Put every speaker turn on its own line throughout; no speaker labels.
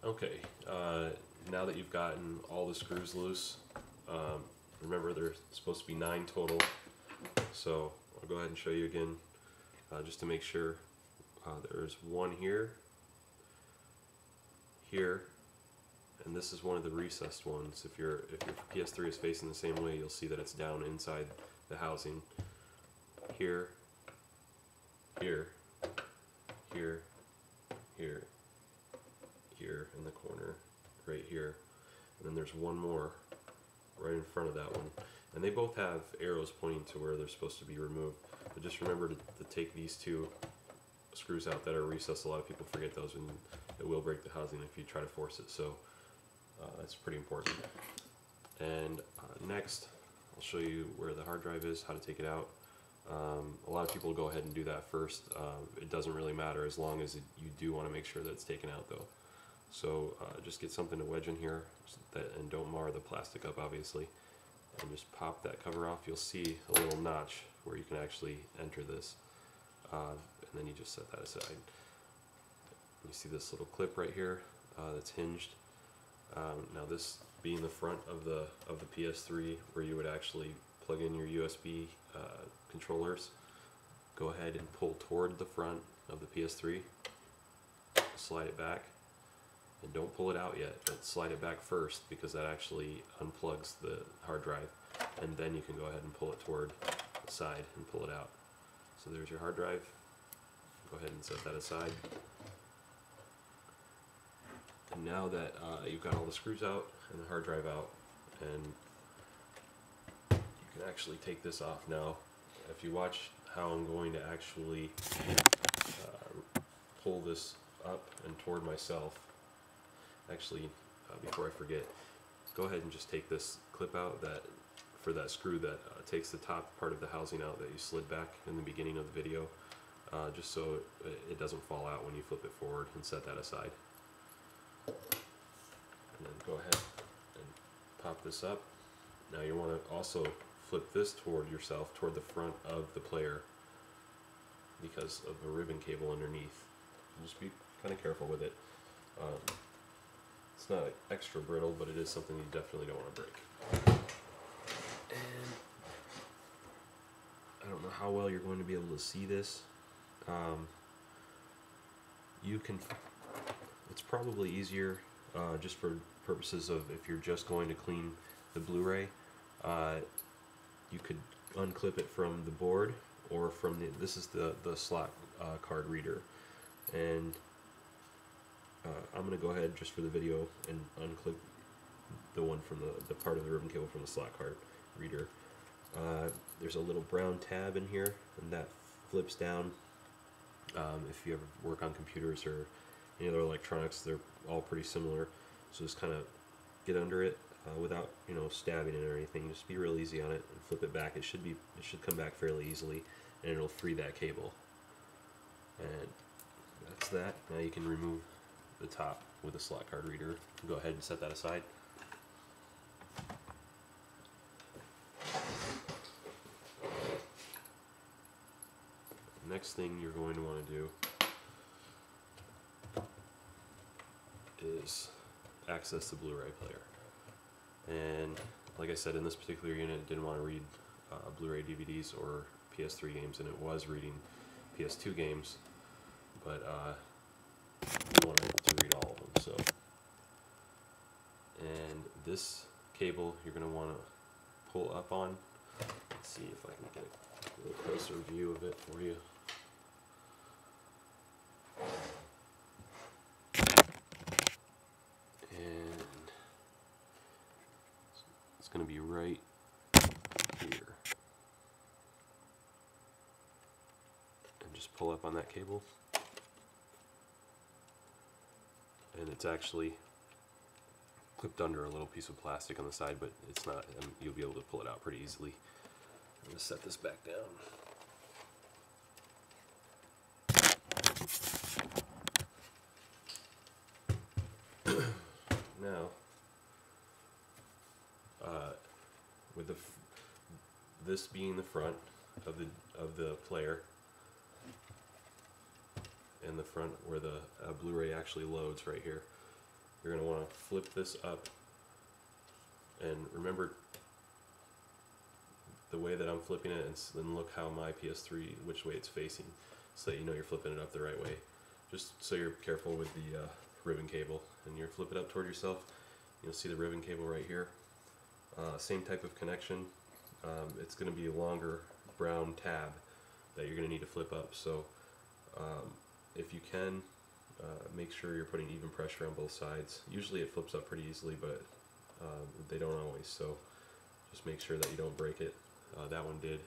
Okay, now that you've gotten all the screws loose, remember there's supposed to be 9 total, so I'll go ahead and show you again just to make sure. There's one here, here, and this is one of the recessed ones. If your PS3 is facing the same way, you'll see that it's down inside the housing. Here, here, here, here, here in the corner, right here, and then there's one more right in front of that one, and they both have arrows pointing to where they're supposed to be removed. But just remember to take these 2 screws out that are recessed. A lot of people forget those, and it will break the housing if you try to force it, so that's pretty important. And next I'll show you where the hard drive is, how to take it out. A lot of people go ahead and do that first. It doesn't really matter as long as you do want to make sure that it's taken out though. So just get something to wedge in here and don't mar the plastic up obviously, and just pop that cover off. You'll see a little notch where you can actually enter this, and then you just set that aside. You see this little clip right here that's hinged. Now this being the front of the PS3 where you would actually plug in your USB controllers, go ahead and pull toward the front of the PS3, slide it back, and don't pull it out yet, but slide it back first because that actually unplugs the hard drive, and then you can go ahead and pull it toward the side and pull it out. So there's your hard drive. Go ahead and set that aside. And now that you've got all the screws out and the hard drive out, and you can actually take this off now. If you watch how I'm going to actually pull this up and toward myself, actually before I forget, go ahead and just take this clip out for that screw that takes the top part of the housing out that you slid back in the beginning of the video, just so it doesn't fall out when you flip it forward, and set that aside. And then go ahead and pop this up. Now you want to also flip this toward yourself, toward the front of the player, because of the ribbon cable underneath. Just be kind of careful with it. It's not extra brittle, but it is something you definitely don't want to break. And I don't know how well you're going to be able to see this. It's probably easier just for purposes of if you're just going to clean the Blu-ray, you could unclip it from the board or from this is the slot card reader, and I'm going to go ahead just for the video and unclip the one from the part of the ribbon cable from the slot card reader. There's a little brown tab in here, and that flips down. If you ever work on computers or any other electronics, they're all pretty similar. So just kind of get under it without stabbing it or anything. Just be real easy on it and flip it back. It should come back fairly easily, and it'll free that cable. And that's that. Now you can remove the top with a slot card reader. Go ahead and set that aside. Next thing you're going to want to do is access the Blu-ray player. And like I said, in this particular unit, it didn't want to read Blu-ray DVDs or PS3 games, and it was reading PS2 games, but we wanted to read all of them. So, and this cable you're going to want to pull up on. Let's see if I can get a little closer view of it for you. It's going to be right here. And just pull up on that cable. And it's actually clipped under a little piece of plastic on the side, but it's not, and you'll be able to pull it out pretty easily. I'm going to set this back down. Now, with this being the front of the player, and the front where the Blu-ray actually loads right here, you're going to want to flip this up, and remember the way that I'm flipping it, and then look how my PS3, which way it's facing, so that you know you're flipping it up the right way. Just so you're careful with the ribbon cable, and you flip it up toward yourself, you'll see the ribbon cable right here. Same type of connection. It's going to be a longer brown tab that you're going to need to flip up, so if you can, make sure you're putting even pressure on both sides. Usually it flips up pretty easily, but they don't always, so just make sure that you don't break it. That one did.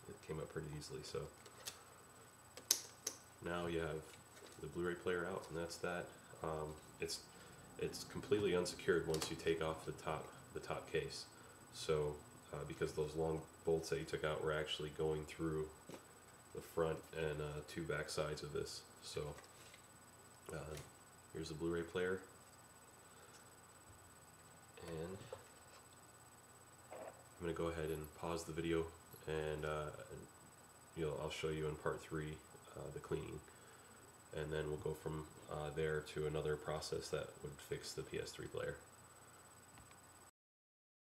It came up pretty easily. So now you have the Blu-ray player out, and that's that. It's completely unsecured once you take off the top case. So because those long bolts that you took out were actually going through the front and two back sides of this. So here's the Blu-ray player, and I'm going to go ahead and pause the video, and I'll show you in part 3 the cleaning, and then we'll go from there to another process that would fix the PS3 player.